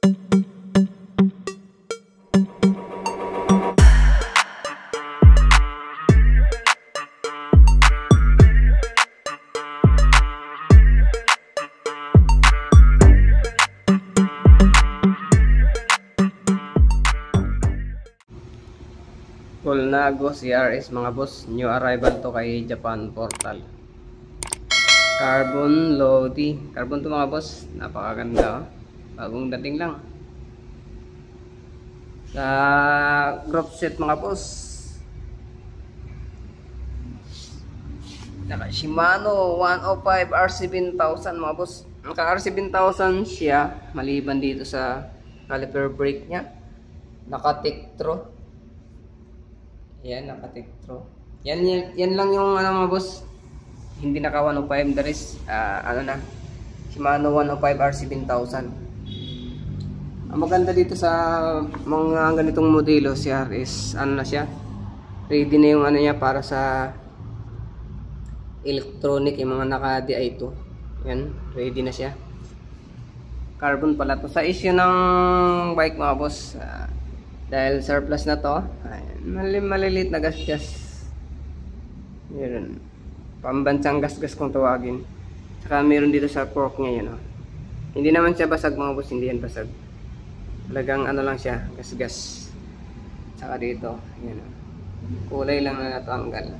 Colnago CRS mga boss, new arrival to kay Japan Portal. Carbon Lodi, carbon to mga boss, napakaganda oh. Bagong dating lang. Sa group set mga boss, naka Shimano 105 R7000 mga boss. Naka R7000 siya, maliban dito sa caliper brake nya. Naka Tektro. Yan, naka-Tektro. Yan lang yung ano mga boss. Hindi naka 105, there is ano na, Shimano 105 R7000. Ang maganda dito sa mga ganitong modelo siya is ano na siya, ready na yung ano niya para sa electronic, yung mga naka DI2. Yan, ready na siya. Carbon pala to. Sa issue ng bike mga boss, dahil surplus na to, maliliit na gasgas. Meron pambansang gasgas kung tawagin. Saka meron dito sa fork nya yan oh. Hindi naman siya basag mga boss, hindi yan basag. Talagang ano lang siya, gasgas. Saka dito, yan oh. Kulay lang na natanggal.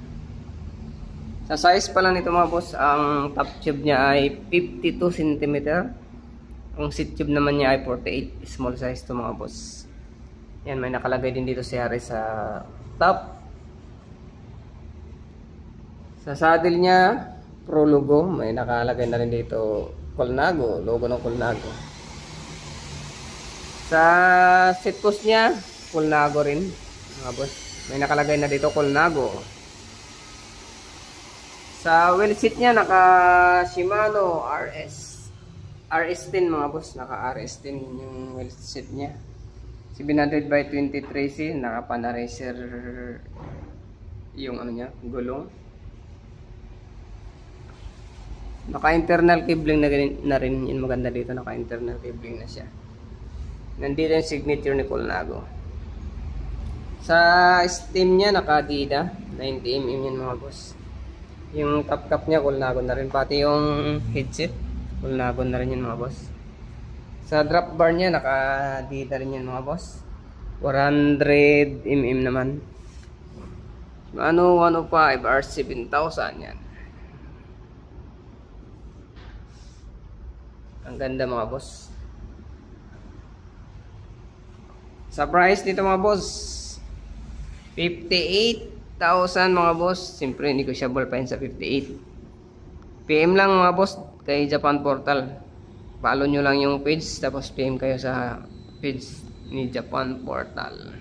Sa size pala nito mga boss, ang top tube niya ay 52 cm. Ang seat tube naman niya ay 48, small size to mga boss. Yan, may nakalagay din dito si Harry sa top. Sa saddle niya, Pro logo, may nakalagay na rin dito Colnago, logo ng Colnago. Sa seat post niya, Colnago rin, mga boss. May nakalagay na dito Colnago. Sa wheel seat niya, naka Shimano RS10 mga boss, naka RS10 yung wheel seat niya. 700/23C, naka Panaracer yung ano niya, gulong. Naka internal cabling na rin, yung maganda dito, naka internal cabling na siya. Nandito yung signature ni Colnago. Sa stem niya, naka Dida 90mm yan mga boss. Yung top cap niya, Colnago na rin, pati yung headset Colnago na rin yan mga boss. Sa drop bar niya, naka-dita rin yan mga boss. 400mm naman. Ano, 105 R7000 yan. Ang ganda mga boss. Sa price nito mga boss, 58,000 mga boss. Siyempre, negotiable pa yun sa 58. PM lang mga boss kay Japan Portal. Follow nyo lang yung page, tapos PM kayo sa page ni Japan Portal.